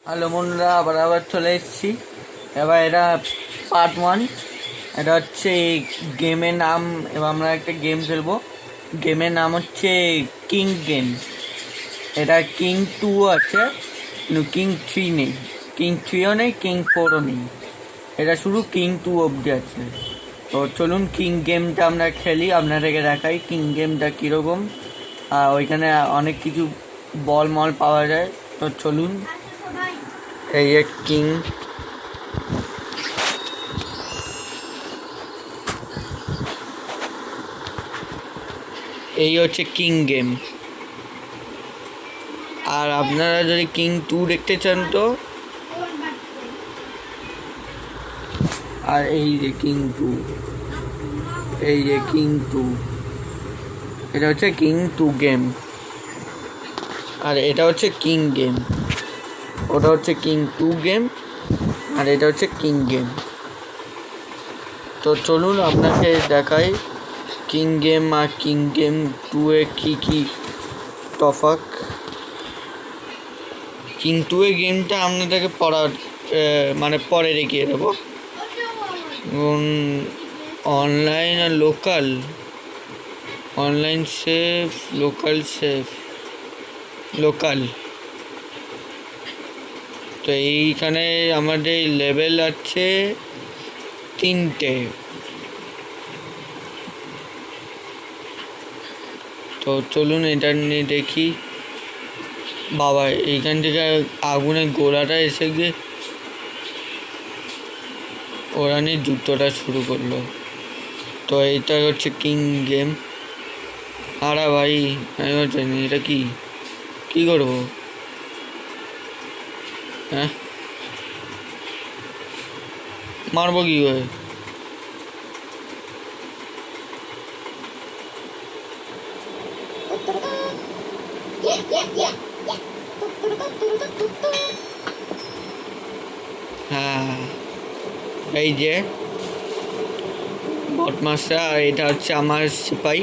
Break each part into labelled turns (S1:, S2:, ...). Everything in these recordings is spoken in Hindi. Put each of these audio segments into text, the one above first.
S1: হ্যালো বন্ধুরা, আবার চলে এসেছি। এবার এটা পার্ট 1। এটা হচ্ছে গেমের নাম। এবার আমরা একটা গেম খেলবো। গেমের নাম হচ্ছে কিং গেম। এটা কিং 2 আছে, কিন্তু কিং 3 নেই। কিং 3ও নেই, কিং 4ও নেই। এটা শুধু কিং 2 অবধি আছে। তো চলুন কিং গেমটা আমরা খেলি, আপনাদেরকে দেখাই কিং গেমটা কীরকম। আর ওইখানে অনেক কিছু বল মল পাওয়া যায়। তো চলুন, এই যে কিং। এই হচ্ছে কিং গেম। আর আপনারা যদি কিং 2 দেখতে চান তো, আর এই যে কিং 2, এই যে কিং 2, এটা হচ্ছে কিং 2 গেম। আর এটা হচ্ছে কিং গেম। ওটা হচ্ছে কিং 2 গেম, আর এটা হচ্ছে কিং গেম। তো চলুন আপনাকে দেখাই কিং গেম আর কিং গেম 2 এ কী কী তফাৎ। কিং 2 এর গেমটা আপনাদেরকে মানে পরে দেখিয়ে দেবো। অনলাইন আর local, online safe, local safe, local. তো এইখানে আমাদের লেভেল আছে 3টে। তো চলুন এটা নিয়ে দেখি। বাবা, এইখান থেকে আগুনের গোলাটা এসে গিয়ে ওরা নিয়ে যুদ্ধটা শুরু করলো। তো এইটা হচ্ছে কিং গেম। আরে ভাই, আমি জানি এটা কি করবো। হ্যাঁ, মারবো কি করে? হ্যাঁ, এই যে বটমাস্টার। আর এটা হচ্ছে আমার সিপাই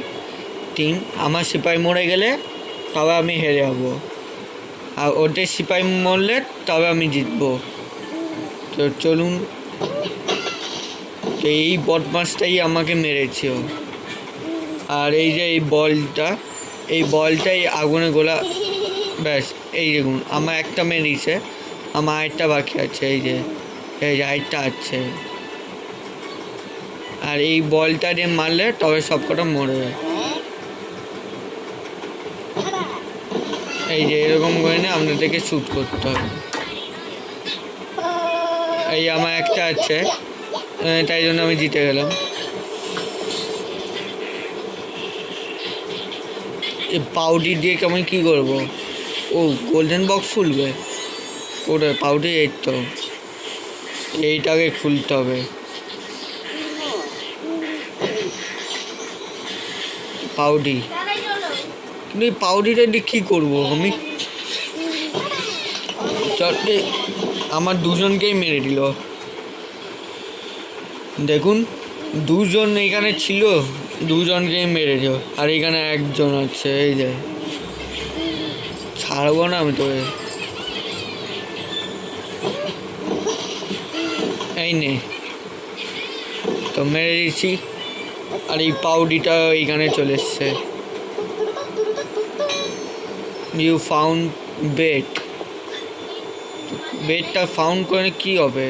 S1: টিম। আমার সিপাই মরে গেলে তবে আমি হেরে যাবো, আর ওদের সিপাই মরলে তবে আমি জিতবো। তো চলুন, তো এই বদমাসটাই আমাকে মেরেছে। আর এই যে এই বলটাই আগুনে গোলা। ব্যাস, এই দেখুন আমার একটা মেরেছে, আমার আরেকটা বাকি আছে। এই যে আরেকটা আছে। আর এই বলটা দিয়ে মারলে তবে সব কটা মরে যায়। এই যে এরকম করে না আপনাদেরকে শ্যুট করতে হবে। এই আমার একটা আছে, তাই জন্য আমি জিতে গেলাম। এই পাউডি দিয়ে আমি কী করবো? ও, গোল্ডেন বক্স খুলবে ওটা পাউডি। এই তো এইটাকে খুলতে হবে। পাউডি, কিন্তু এই পাউডিটা দিয়ে কী করবো আমি? চটে আমার দুজনকেই মেরে দিল। দেখুন, দুজন এখানে ছিল, দুজনকেই মেরে দিল। আর এখানে একজন আছে। এই যে ছাড়বো না আমি তোকে। এই নে, তো মেরে দিচ্ছি। আর এই পাউডিটা এইখানে চলে এসছে। ইউ ফাউন্ড বেডটা ফাউন্ড করে কি হবে?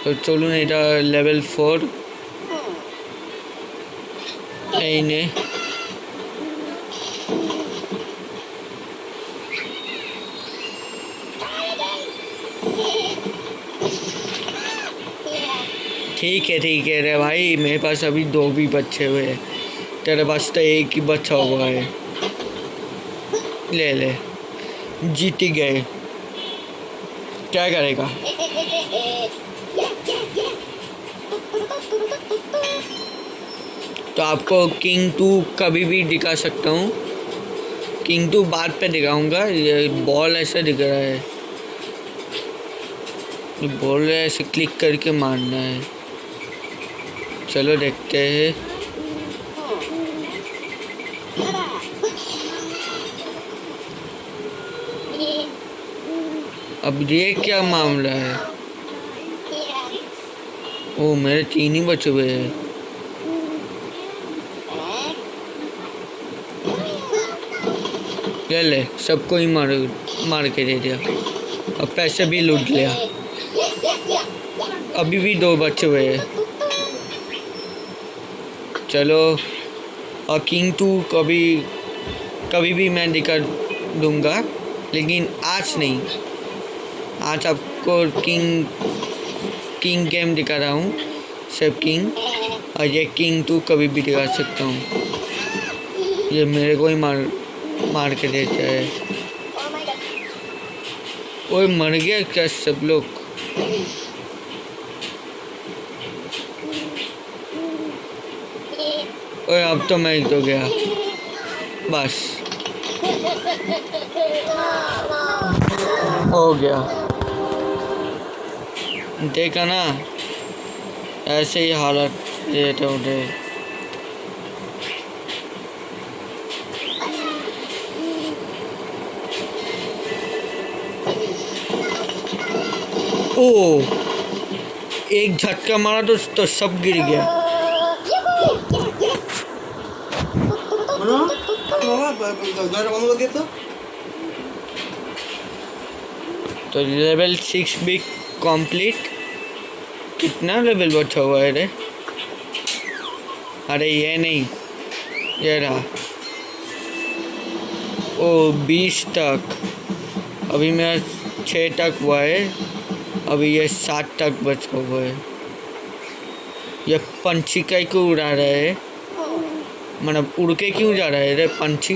S1: তো চলুন, এটা লেভেল 4। এই নে, ठीक है रे भाई, मेरे पास अभी 2 भी बच्चे हुए हैं, तेरे पास तो एक ही बच्चा हुआ है। ले जीत ही गए, क्या करेगा। तो आपको किंग 2 कभी भी दिखा सकता हूँ। किंग 2 बाद पे दिखाऊंगा। ये बॉल ऐसा दिख रहा है, ये बॉल ऐसे क्लिक करके मारना है। चलो देखते हैं। अब ये क्या मामला है? ओ मेरे 3 ही बचे हुए हैं। ये ले, सबको ही मार के दे दिया और पैसे भी लूट लिया। अभी भी 2 बचे हुए हैं। चलो, और किंग 2 कभी भी मैं दिखा दूंगा, लेकिन आज नहीं। आज आपको किंग गेम दिखा रहा हूँ, सिर्फ किंग। और ये किंग 2 कभी भी दिखा सकता हूँ। ये मेरे को ही मार के देता है। ओए मर गया क्या सब लोग? ओए अब तो मैं तो गया बस, हो गया। देखा ना, ऐसे ही हालत ये तो उठे। ओ एक झटका मारा तो सब गिर गया। तो लेवल 6 भी कंप्लीट। कितना लेवल बचा हुआ है रे? अरे ये नहीं, ये रहा। ओ 20 तक, अभी मेरा 6 तक हुआ है। अभी ये 7 तक बचा हुआ है। ये पंछी का क्यों उड़ा रहा है? मतलब उड़ के क्यों जा रहा है रे पंछी?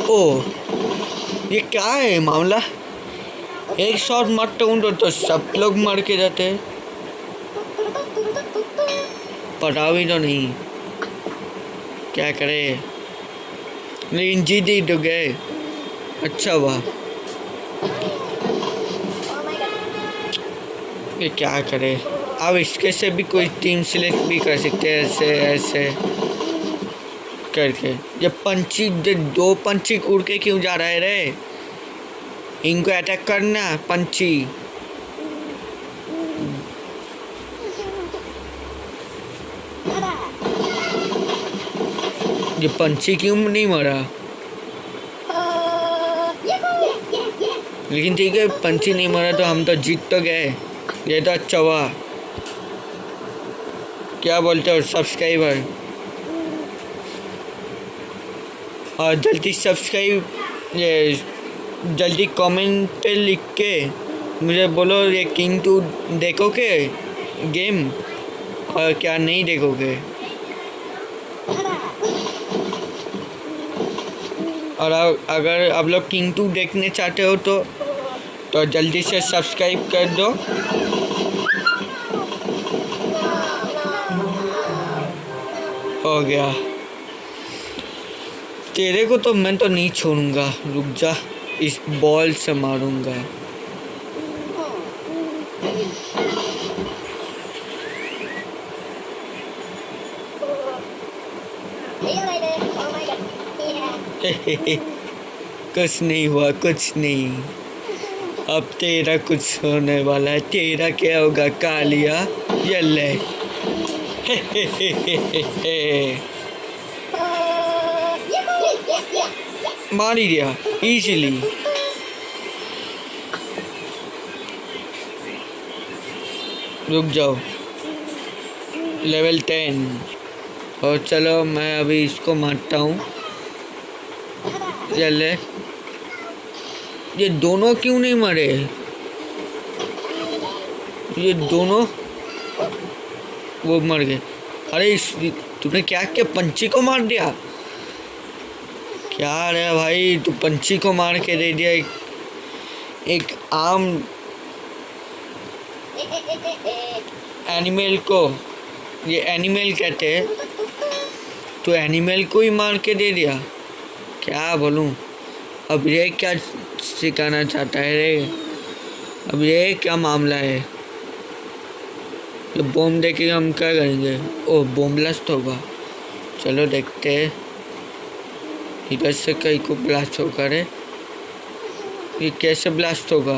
S1: ओ ये क्या है मामला? एक शॉट मारता हूँ तो सब लोग मर के जाते हैं। पता भी तो नहीं क्या करे, लेकिन जीत ही तो गए। अच्छा वाह, ये क्या करे? अब इसके से भी कोई टीम सिलेक्ट भी कर सकते हैं, ऐसे करके। ये पंछी 2 पंछी उड़ के क्यों जा रहा है रे? इनको अटैक करना पंछी। ये पंछी क्यों नहीं मरा? लेकिन ठीक है, पंछी नहीं मरा तो हम तो जीत तो गए। ये तो अच्छा हुआ। क्या बोलते हो सब्सक्राइबर? और जल्दी सब्सक्राइब, ये जल्दी कमेंट पे लिख के मुझे बोलो ये किंग 2 देखोगे गेम और क्या नहीं देखोगे। और अगर आप लोग किंग 2 देखने चाहते हो तो जल्दी से सब्सक्राइब कर दो। हो गया। तेरे को तो मैं तो नहीं छोड़ूंगा, रुक जा, इस बॉल से मारूंगा। कुछ नहीं हुआ, कुछ नहीं। अब तेरा कुछ होने वाला है। तेरा क्या होगा कालिया? ये ले। मार ही दिया इजीली। रुक जाओ, लेवल 10। और चलो मैं अभी इसको मारता हूँ। चले, ये दोनों क्यों नहीं मरे? ये दोनों वो मर गए। अरे तूने क्या क्या पंछी को मार दिया? क्या रे भाई, तू पंछी को मार के दे दिया एक आम एनिमल को। ये एनिमल कहते हैं, तो एनिमल को ही मार के दे दिया। क्या बोलूं? अब ये क्या सिखाना चाहता है रे? अब ये क्या मामला है? तो बॉम्ब देके हम क्या करेंगे? ओह बॉम्ब ब्लास्ट होगा। चलो देखते हैं, इधर से कहीं को ब्लास्ट होकर है। ये कैसे ब्लास्ट होगा?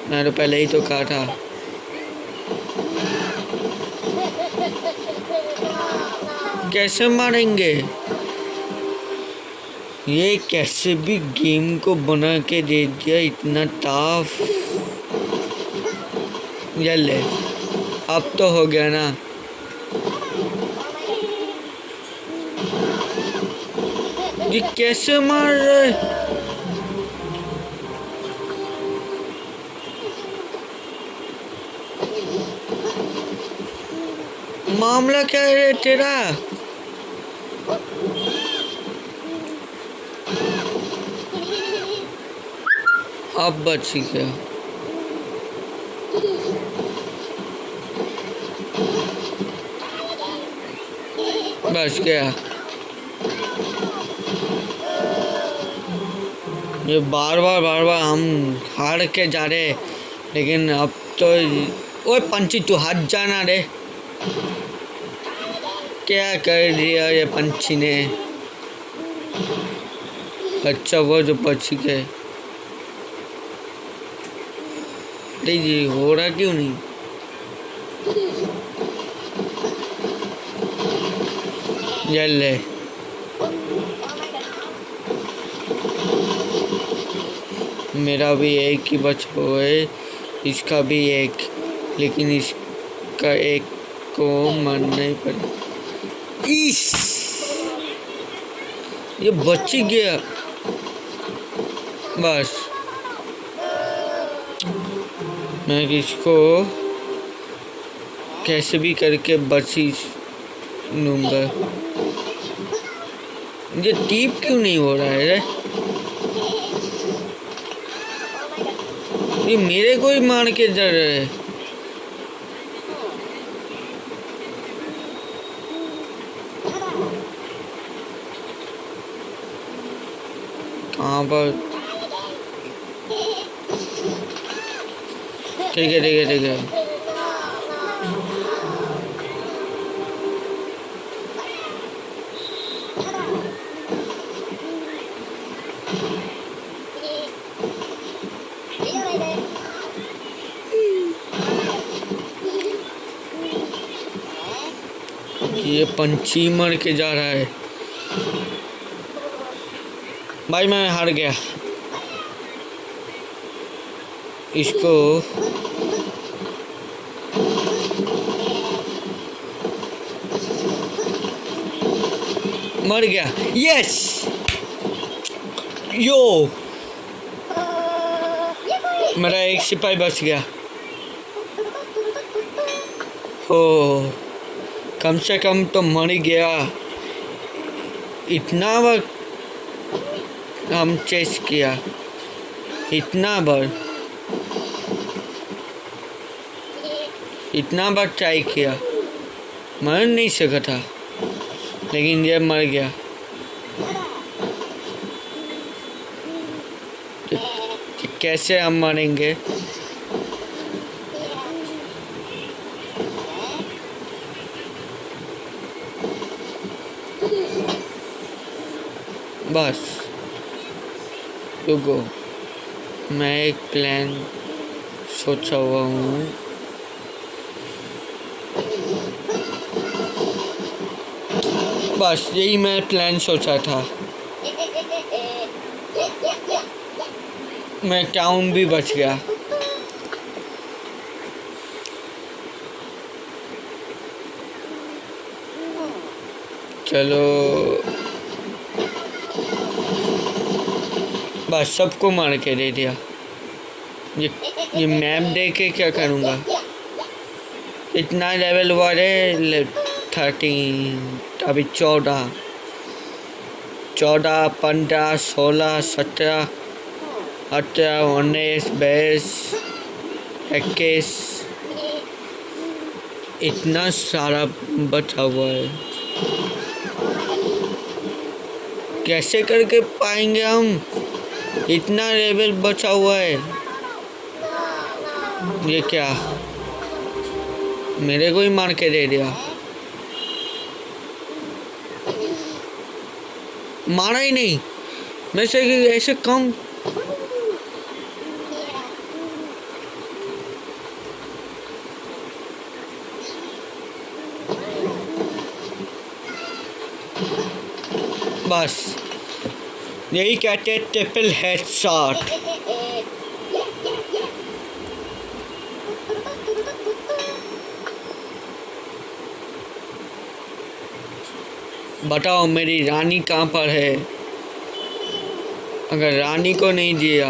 S1: मैंने तो पहले ही तो कहा था। कैसे मारेंगे? ये कैसे भी गेम को बना के दे दिया इतना टफ। ये ले, अब तो हो गया ना। ये कैसे मार रहे? मामला क्या है तेरा? अब बच गया। बच गया। ये बार बार हम हार के जा रहे, लेकिन अब तो ओए पंची तू हट जाना रे। क्या कर दिया ये पंछी ने? अच्छा वो जो बच गए। जी हो रहा क्यों नहीं? ले मेरा भी एक ही बच है, इसका भी एक, लेकिन इसका एक को मारना ही पड़ेगा। इस ये बच ही गया। बस मैं इसको कैसे भी करके बच ही लूँगा। ये टीप क्यों नहीं हो रहा है रे? ये मेरे को ही मार के डर रहे है। कहाँ पर? ठीक है। ये पंछी मर के जा रहा है। भाई मैं हार गया। इसको मर गया। यस यो, मेरा एक सिपाही बच गया। हो कम से कम तो मर गया। इतना वक्त हम चेस किया, इतना बार ट्राई किया, मर नहीं सका था, लेकिन ये मर गया। कैसे हम मरेंगे? बस रुको, मैं एक प्लान सोचा हुआ हूँ। बस यही मैं प्लान सोचा था। मैं टाउन भी बच गया। चलो बस सबको मार के दे दिया। ये मैप देख के क्या करूँगा? इतना लेवल हुआ है 13, अभी 14, 15, 16, 17, 18, 19, 20, 21, इतना सारा बचा हुआ है। कैसे करके पाएंगे हम? इतना लेवल बचा हुआ है। ये क्या, मेरे को ही मार के दे दिया। मारा ही नहीं मैं से ऐसे कम। बस यही कहते हैं ट्रिपल हेडशॉट। बताओ मेरी रानी कहाँ पर है? अगर रानी को नहीं दिया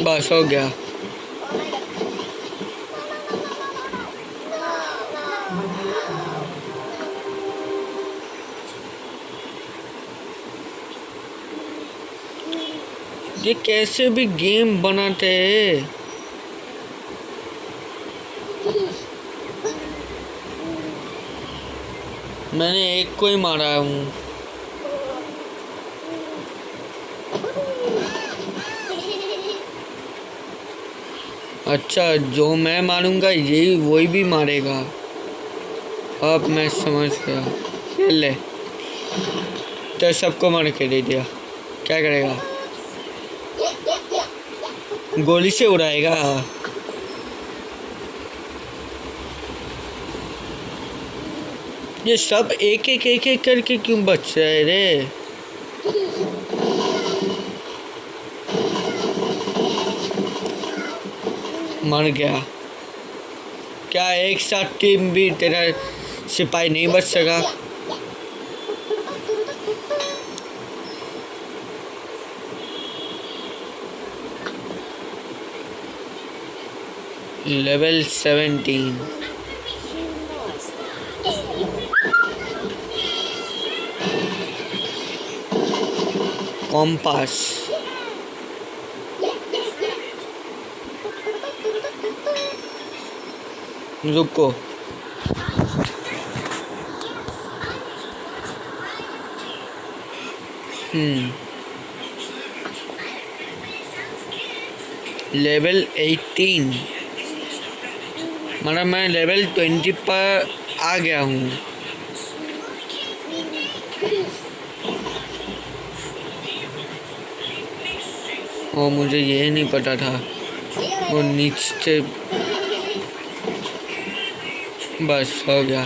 S1: बस हो गया। ये कैसे भी गेम बनाते हैं? मैंने एक को ही मारा हूँ। अच्छा जो मैं मारूंगा यही वही भी मारेगा। अब मैं समझ गया। ये ले तो सबको मार के दे दिया। क्या करेगा? गोली से उड़ाएगा। ये सब एक एक करके क्यों बच रहे रे? मर गया। क्या एक साथ टीम भी तेरा सिपाही नहीं बच सका? Level 17 compass. रुको लेवल 18 मतलब मैं लेवल 20 पर आ गया हूँ। और मुझे ये नहीं पता था वो नीचे। बस हो गया।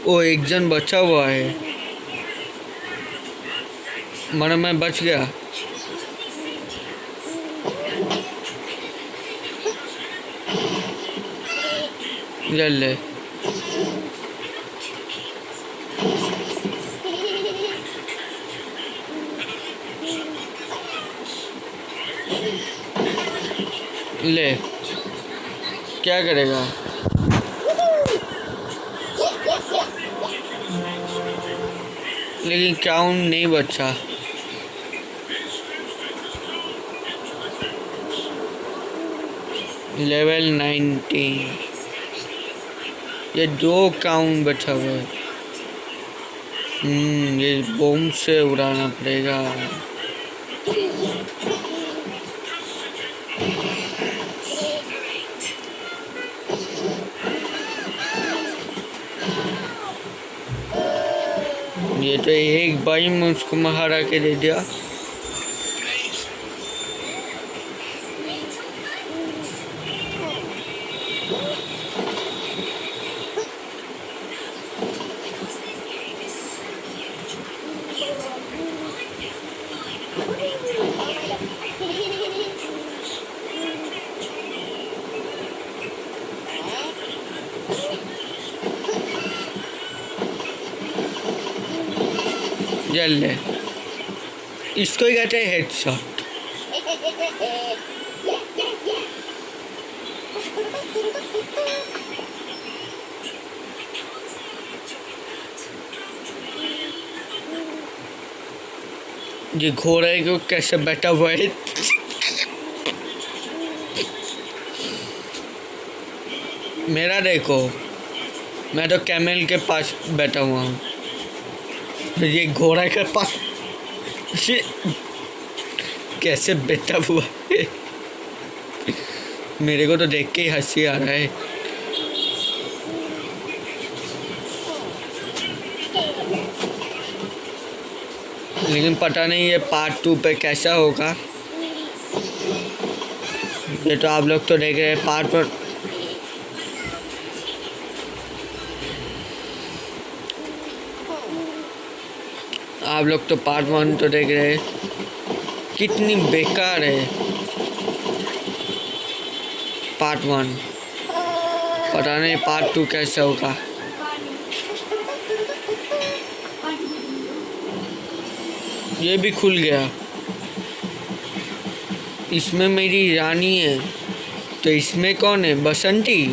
S1: वो एक जन बचा हुआ है मतलब मैं बच गया। ले ले ले क्या करेगा? लेकिन काउंट नहीं बचा। लेवल 19 ये 2 काउंट बचा हुआ है। ये बम से उड़ाना पड़ेगा। ये तो एक बारी में उसको महारा के दे दिया। जल ले इसको ही कहते हैं हेडशॉट। ये घोड़े को कैसे बैठा हुआ है? मेरा देखो मैं तो कैमल के पास बैठा हुआ हूँ। ये घोड़ा के पास कैसे बैठा हुआ है? मेरे को तो देख के ही हंसी आ रहा है। लेकिन पता नहीं ये पार्ट 2 पे कैसा होगा। ये तो आप लोग तो देख रहे हैं पार्ट 1। आप लोग तो पार्ट 1 तो देख रहे हैं, कितनी बेकार है पार्ट 1। पता नहीं पार्ट 2 कैसा होगा। ये भी खुल गया। इसमें मेरी रानी है, तो इसमें कौन है? बसंती।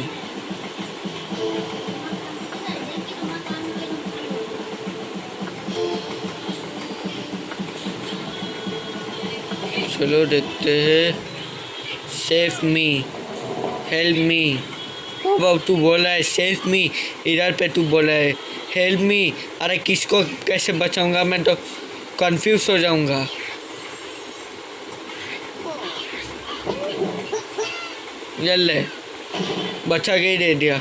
S1: चलो देखते हैं। Save me, help me. अब तू बोला है सेव मी, इधर पे तू बोला है हेल्प मी। अरे किसको कैसे बचाऊंगा? मैं तो कंफ्यूज हो जाऊंगा। ले बचा के ही दे दिया।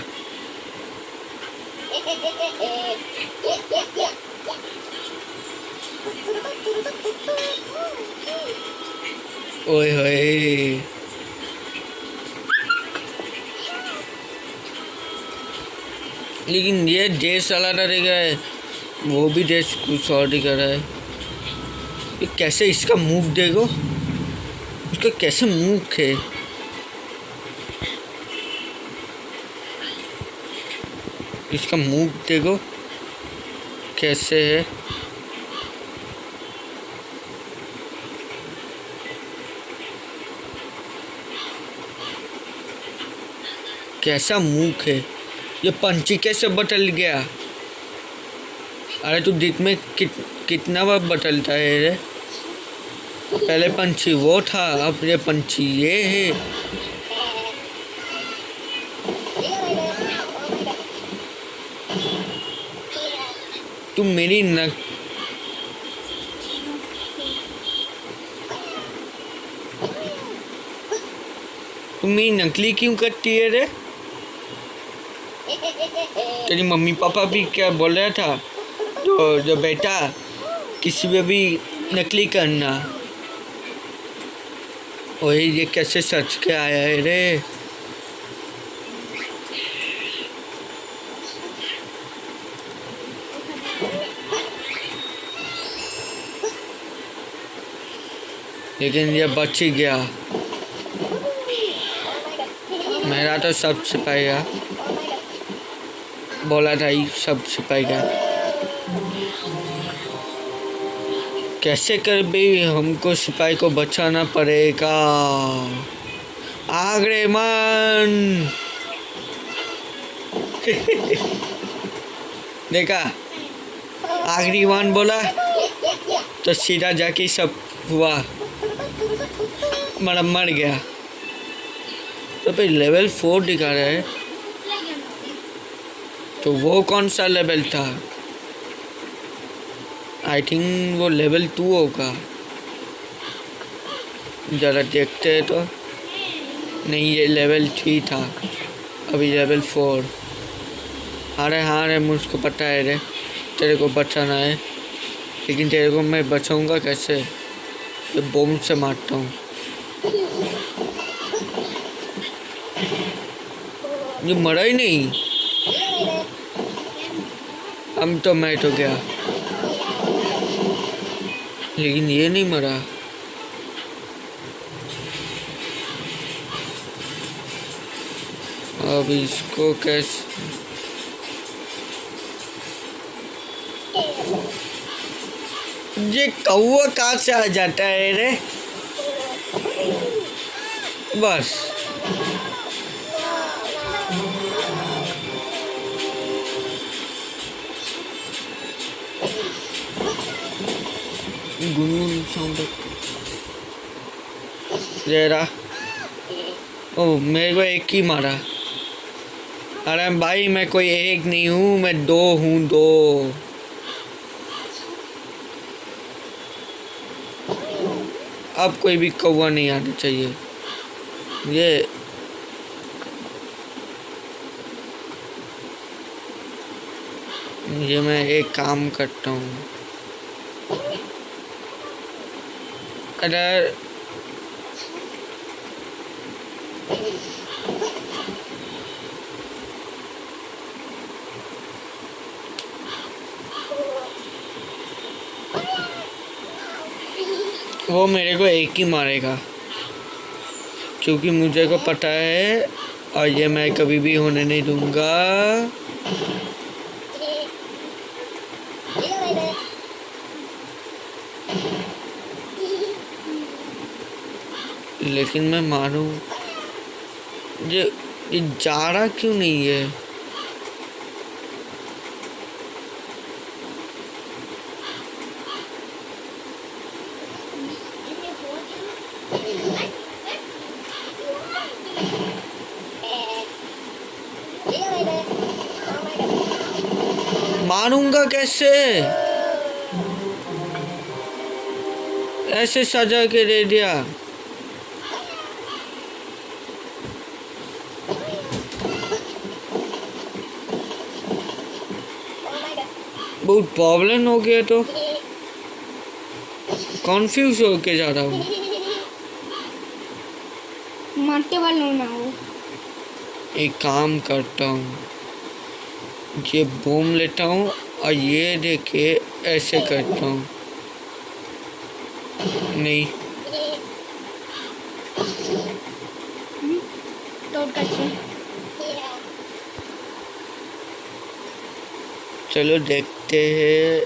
S1: ओए होए, लेकिन ये देश चला रहेगा है, वो भी देश कुछ और ही कर रहा है। ये कैसे इसका मुंह देखो, उसका कैसे मुंह है। इसका मुंह देखो कैसे है। कैसा मुंह है। ये पंछी कैसे बदल गया? अरे तू दिन में कितना बार बदलता है रे? पहले पंछी वो था, अब ये पंछी ये है। तुम मेरी नकली क्यों करती है रे? तेरी मम्मी पापा भी क्या बोल रहा था? तो जो बेटा किसी पे भी नकली करना। वही ये कैसे सच के आया है रे? लेकिन ये बच ही गया। मेरा तो सब छिपाएगा, बोला था ही सब छिपाएगा। कैसे कर भी हमको सिपाही को बचाना पड़ेगा। आगरेमान देखा, आगरीवान बोला तो सीधा जाके सब हुआ, मर गया। तो भाई लेवल 4 दिखा रहा है, तो वो कौन सा लेवल था? आई थिंक वो लेवल 2 होगा। ज़रा देखते हैं तो। नहीं, ये लेवल 3 था, अभी लेवल 4। अरे हाँ रे, मुझको पता है रे, तेरे को बचाना है। लेकिन तेरे को मैं बचाऊंगा कैसे? ये बम से मारता हूँ। ये मरा ही नहीं। हम तो मैं तो गया, लेकिन ये नहीं मरा। अब इसको कैसे? ये कौवा कहाँ से आ जाता है रे? बस गुनगुन साउंड जरा। ओ, मेरे को एक ही मारा। अरे भाई, मैं कोई एक नहीं हूँ, मैं 2 हूँ, 2। अब कोई भी कौवा नहीं आना चाहिए। ये ये मैं एक काम करता हूँ। अगर वो मेरे को एक ही मारेगा, क्योंकि मुझे को पता है, और ये मैं कभी भी होने नहीं दूंगा। लेकिन मैं मारूं, ये जा रहा क्यों नहीं है? मारूंगा कैसे? ऐसे सजा के दे दिया। बहुत प्रॉब्लम हो गया, तो कंफ्यूज होके जा रहा हूँ।
S2: मारते वाला ना हो।
S1: एक काम करता हूँ, ये बम लेता हूँ और ये देखे ऐसे करता हूँ। नहीं,
S2: तो कैसे?
S1: चलो देखते हैं।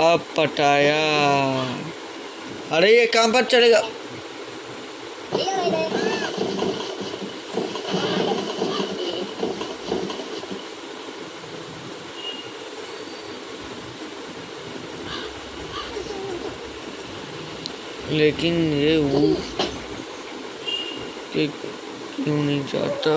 S1: अब पटाया। अरे ये काम पर चलेगा। लेकिन ये वो क्यों नहीं जाता?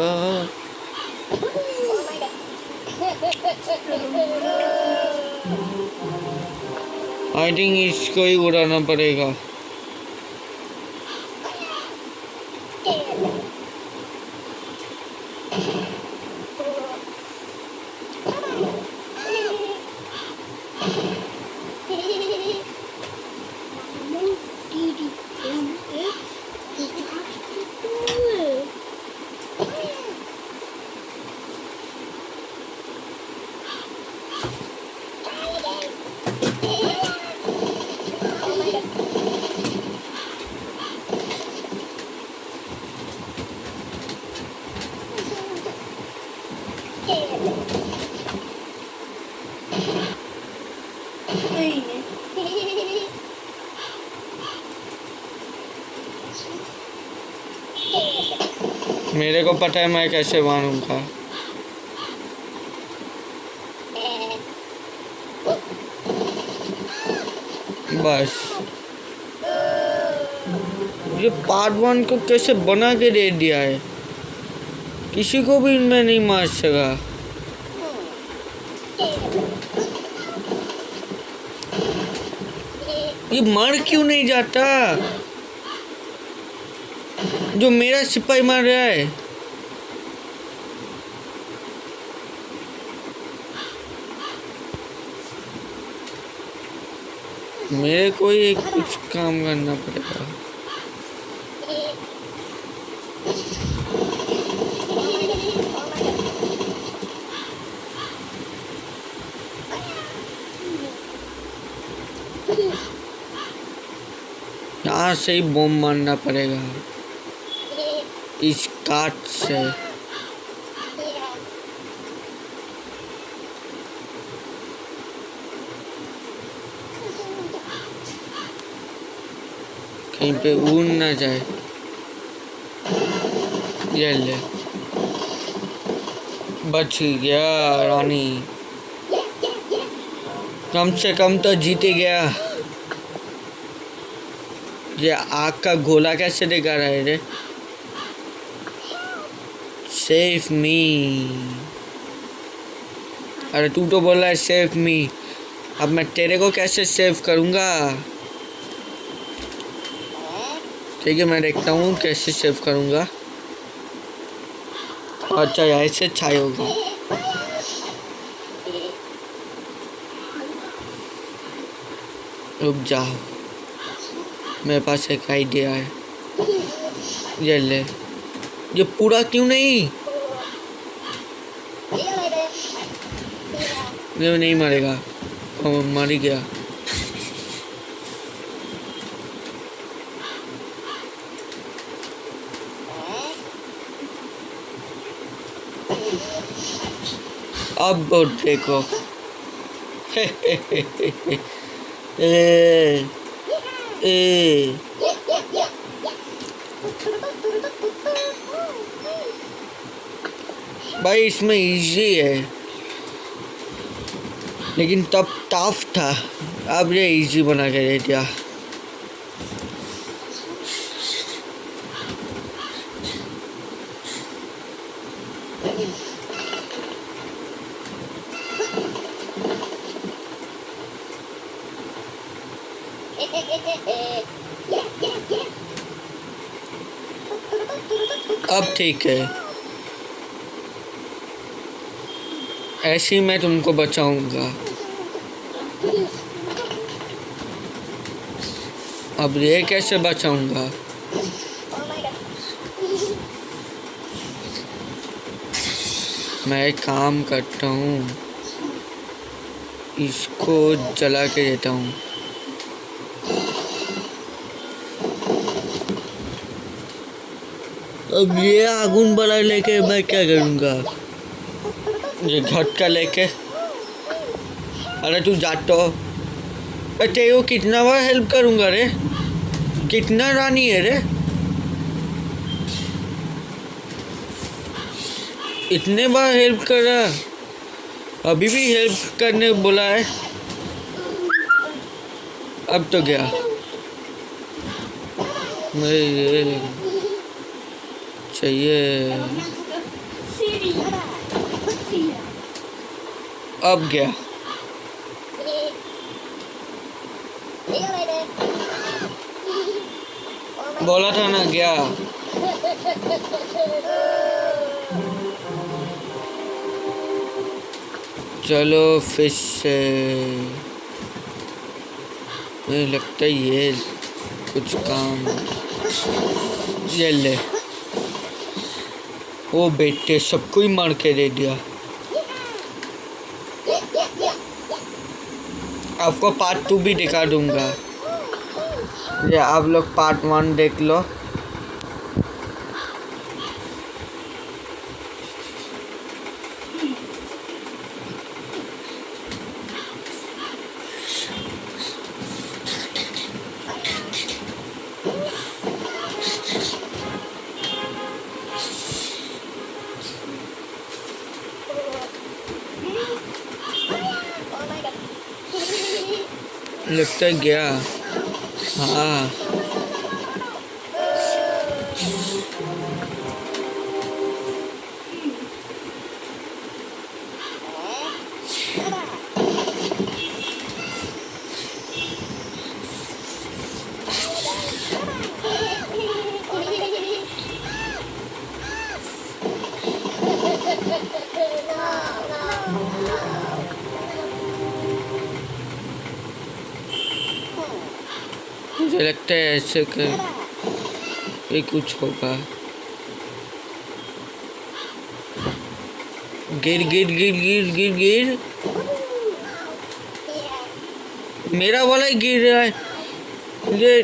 S1: आई थिंक इसको ही उड़ाना पड़ेगा। मेरे को पता है मैं कैसे मारूंगा। बस ये पार्ट 1 को कैसे बना के दे दिया है, किसी को भी मैं नहीं मार सका। ये मर क्यों नहीं जाता? जो मेरा सिपाही मार रहा है। मेरे को ही कुछ काम करना पड़ेगा। यहाँ से ही बम मारना पड़ेगा, इस काट से। कहीं पे उड़ ना जाए। ये ले, बच गया रानी। कम से कम तो जीत गया। ये आग का गोला कैसे दिखा रहा है रे? Save me. अरे तू तो बोल रहा है सेव मी, अब मैं तेरे को कैसे सेव करूँगा? ठीक है, मैं देखता हूँ कैसे सेव करूँगा। अच्छा ऐसे अच्छा होगा। रुक जाओ, मेरे पास एक आइडिया है। ये ले, ये पूरा क्यों नहीं? ये नहीं मरेगा। मर ही गया। अब देखो। ए, ए, भाई इसमें इजी है, लेकिन तब टफ था। अब ये इजी बना के दे दिया। अब ठीक है, ऐसे ही मैं तुमको बचाऊंगा। अब ये कैसे बचाऊंगा? मैं एक काम करता हूँ, इसको जला के देता हूँ। अब ये आगुन बड़ा लेके मैं क्या करूँगा? ये झटका लेके। अरे तू जाटो, अरे वो कितना बार हेल्प करूँगा रे? कितना रानी है रे? इतने बार हेल्प कर रहा, अभी भी हेल्प करने बोला है। अब तो गया। मुझे ये चाहिए। अब गया। बोला था ना, गया। चलो फिश से मुझे लगता है ये कुछ काम। ये ले, वो बेटे सबको ही मार के दे दिया। आपको पार्ट 2 भी दिखा दूंगा। ये आप लोग पार्ट 1 देख लो। लगता है गया। हाँ मुझे लगता है ऐसे कर ये कुछ होगा। गिर गिर गिर गिर गिर गिर। मेरा वाला ही गिर रहा है। ये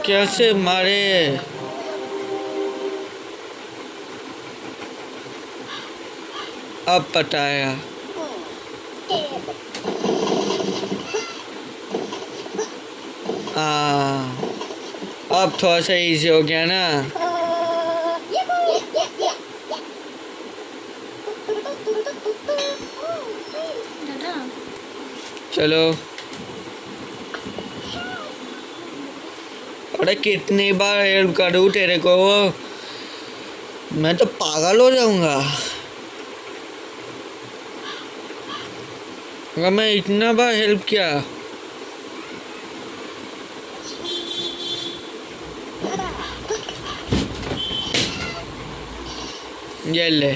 S1: कैसे मारे? अब पता आया। अब थोड़ा सा इजी हो गया ना। चलो। अरे कितनी बार हेल्प करूँ तेरे को? मैं तो पागल हो जाऊंगा अगर मैं इतना बार हेल्प किया। ये ले।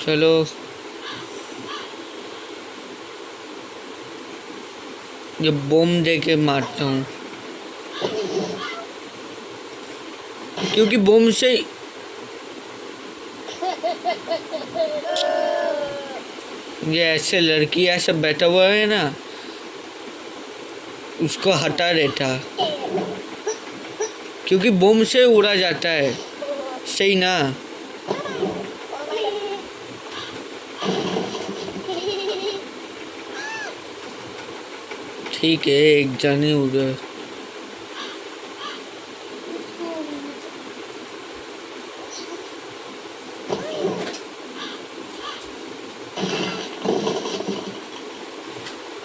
S1: चलो ये बम दे के मारता हूँ, क्योंकि बम से ये ऐसे लड़की ऐसा बैठा हुआ है ना, उसको हटा देता, क्योंकि बम से उड़ा जाता है। सही ना? ठीक है, एक जाने उधर।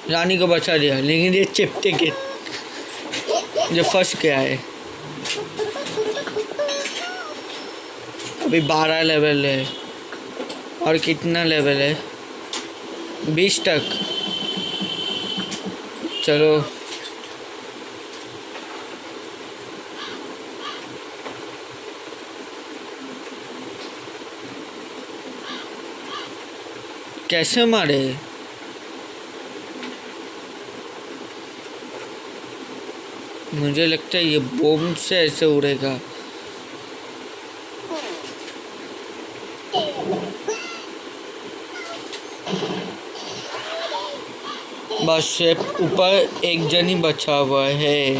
S1: रानी को बचा दिया, लेकिन ये चिपटे के जो फंस गया है। अभी 12 लेवल है और कितना लेवल है? 20 तक। चलो कैसे मारे? मुझे लगता है ये बम से ऐसे उड़ेगा। बस सिर्फ ऊपर एक जन ही बचा हुआ है।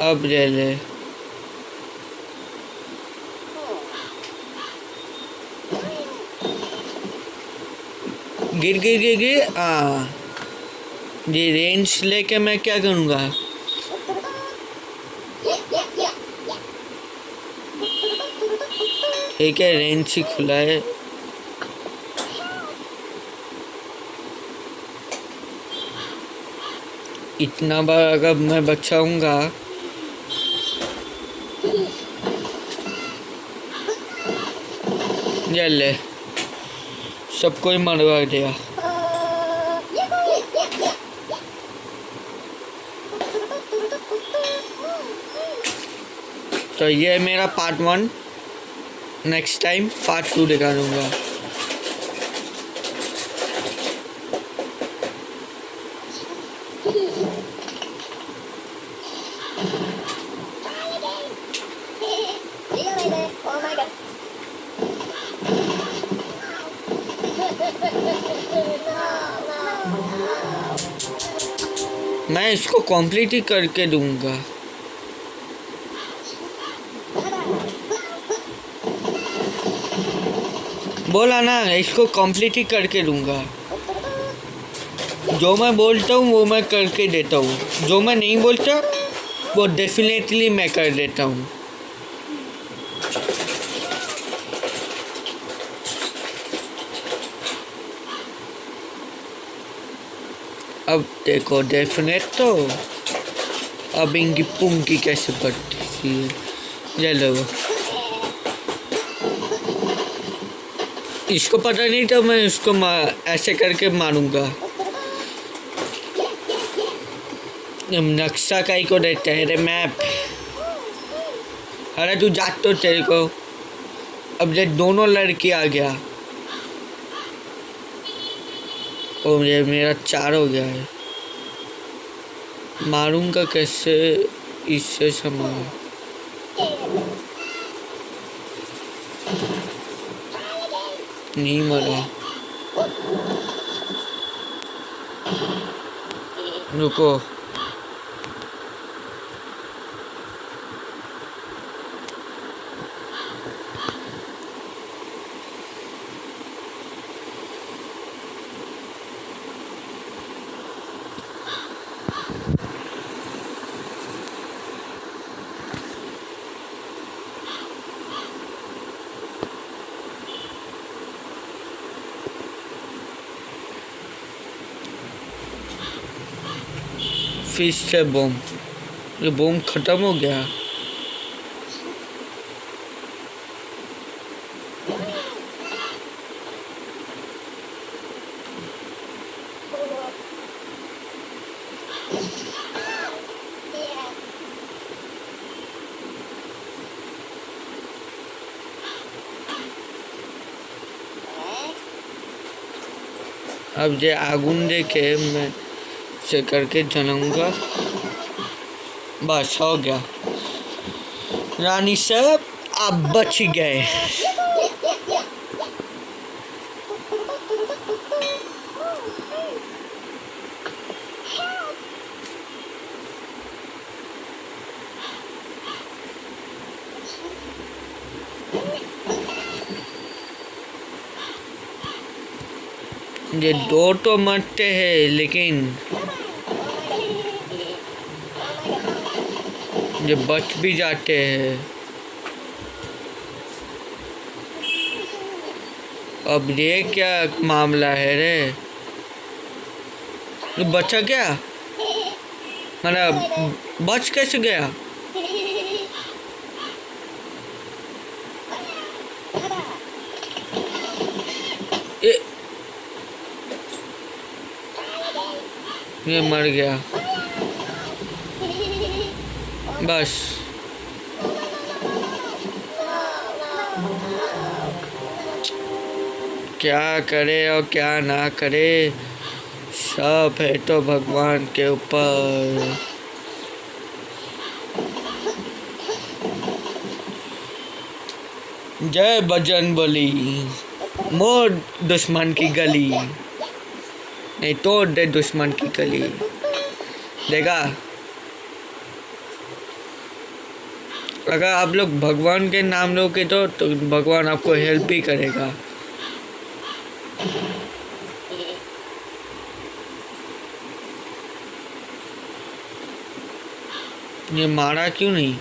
S1: अब ले ले। गिर गिर गिर गिर। ये रेंज लेके मैं क्या करूँगा? ठीक है, रेंज ही खुला है। इतना बार अगर मैं बचाऊंगा ये ले, सबको ही मरवा दिया। तो ये मेरा पार्ट 1। नेक्स्ट टाइम पार्ट 2 दिखा दूंगा। मैं इसको कंप्लीट ही करके दूंगा। बोला ना, इसको कंप्लीट ही करके दूंगा। जो मैं बोलता हूँ वो मैं करके देता हूँ, जो मैं नहीं बोलता वो डेफिनेटली मैं कर देता हूँ। अब देखो डेफिनेट तो अब इनकी पुंगी कैसे पड़ती है। चलो, इसको पता नहीं था, मैं इसको ऐसे करके मारूंगा। नक्शा काई को देता है रे मैप। अरे तू जात तो तेरे को। अब ये दोनों लड़की आ गया। और ये मेरा 4 हो गया है। मारूंगा कैसे इससे संभाल। नहीं मरा। रुको, फिर से बम, ये बम खत्म हो गया। अब ये आगुन देके मैं से करके जलाऊंगा। बस हो गया। रानी साहब आप बच गए। ये दो तो मरते हैं लेकिन ये बच भी जाते हैं। अब ये क्या मामला है रे? ये बचा क्या? मतलब बच कैसे गया? ये मर गया। बस क्या करे और क्या ना करे, सब है तो भगवान के ऊपर। जय बजरंगबली, मोड़ दुश्मन की गली, नहीं तोड़ दे दुश्मन की गली। देखा, अगर आप लोग भगवान के नाम लोगे तो भगवान आपको हेल्प ही करेगा। ये मारा क्यों नहीं?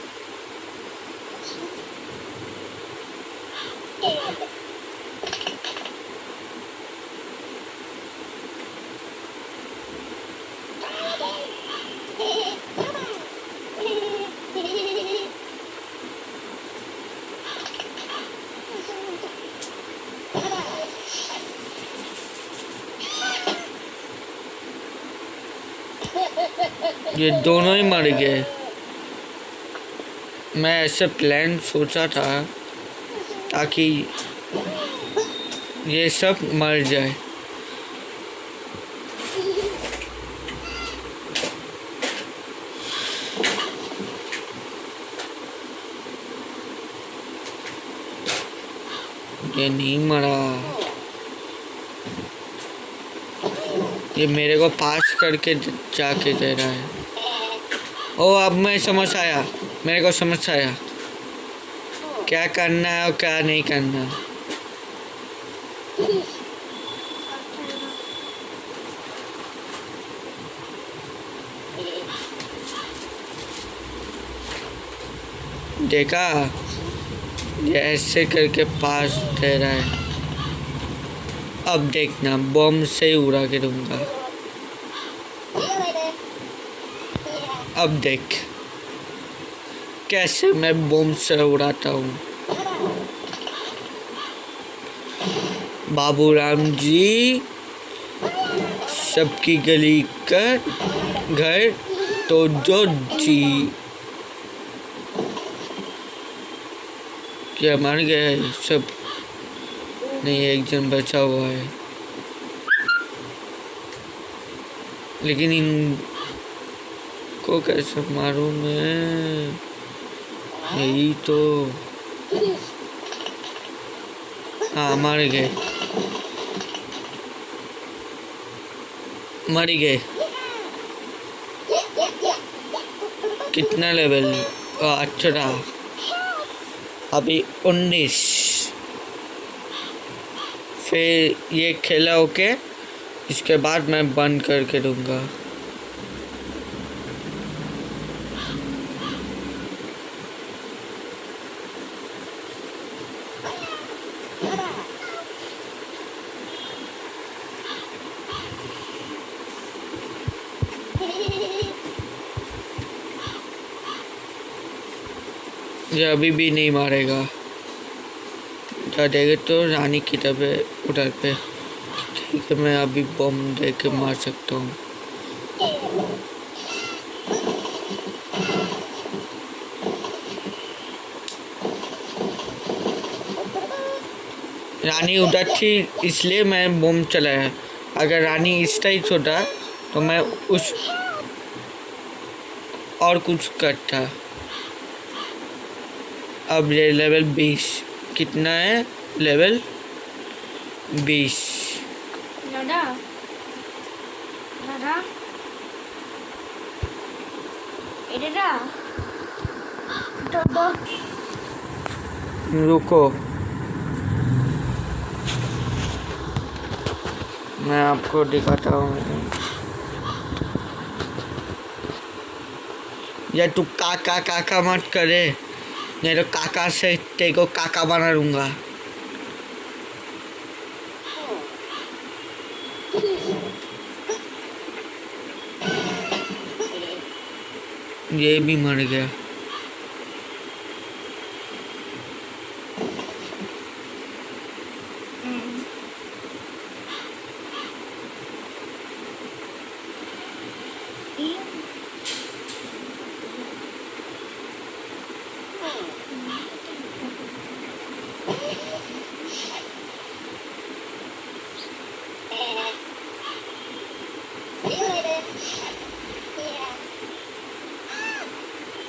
S1: ये दोनों ही मर गए। मैं ऐसे प्लान सोचा था ताकि ये सब मर जाए। ये नहीं मरा। ये मेरे को पास करके जाके दे रहा है। ओ अब मैं समझ आया, मेरे को समझ आया क्या करना है और क्या नहीं करना। देखा, ये ऐसे करके पास दे रहा है। अब देखना, बम से ही उड़ा के दूंगा। अब देख कैसे मैं बम से उड़ाता हूँ। बाबू राम जी सबकी गली कर घर तो जो जी। क्या मर गए सब? नहीं, एक जन बचा हुआ है। लेकिन इनको कैसे मारूं मैं? यही तो। हाँ, मर गए, मर गए। कितना लेवल? 18, अभी 19। फिर ये खेला होके इसके बाद मैं बंद करके दूंगा। ये अभी भी नहीं मारेगा। देगा तो रानी की तरफ उधर पे। ठीक है, मैं अभी बम दे के मार सकता हूँ। रानी उधर थी इसलिए मैं बम चलाया। अगर रानी इस टाइप होता तो मैं उस और कुछ करता। अब ये लेवल 20 कितना है? लेवल 20।
S2: दादा दादा दादा दादा
S1: रुको, मैं आपको दिखाता हूँ। या तू काका काका मत करे, नहीं तो काका से तेरे को काका बना दूंगा। ये भी मर गया।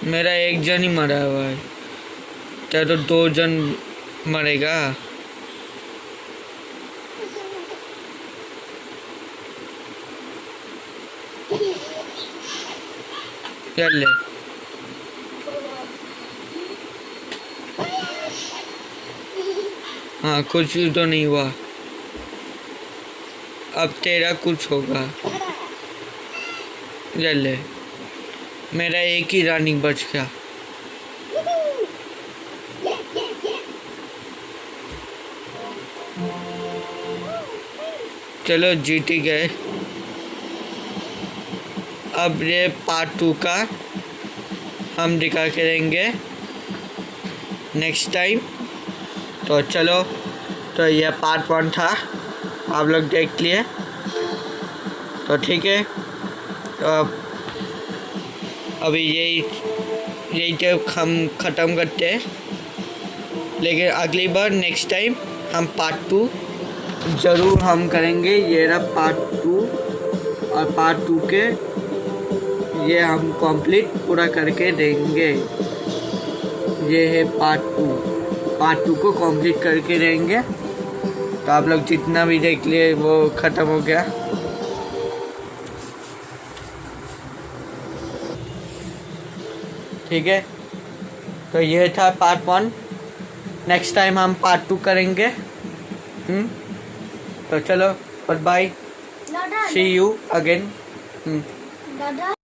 S1: मेरा एक जन ही मरा हुआ है, क्या तो 2 जन मरेगा। चल ले। हाँ, कुछ तो नहीं हुआ। अब तेरा कुछ होगा। चल ले, मेरा एक ही रानी बच गया। चलो जीत ही गए। अब ये पार्ट 2 का हम दिखा के देंगे नेक्स्ट टाइम। तो चलो, तो यह पार्ट 1 था, आप लोग देख लिए। तो ठीक है, तो अभी यही टेप हम ख़त्म करते हैं। लेकिन अगली बार नेक्स्ट टाइम हम पार्ट 2 ज़रूर हम करेंगे। ये रहा पार्ट 2, और पार्ट 2 के ये हम कंप्लीट पूरा करके देंगे। ये है पार्ट 2 को कंप्लीट करके देंगे। तो आप लोग जितना भी देख लिए वो ख़त्म हो गया। ठीक है, तो ये था पार्ट 1। नेक्स्ट टाइम हम पार्ट 2 करेंगे। तो चलो, बाय बाय,
S2: दादा
S1: सी यू अगेन।
S2: दादा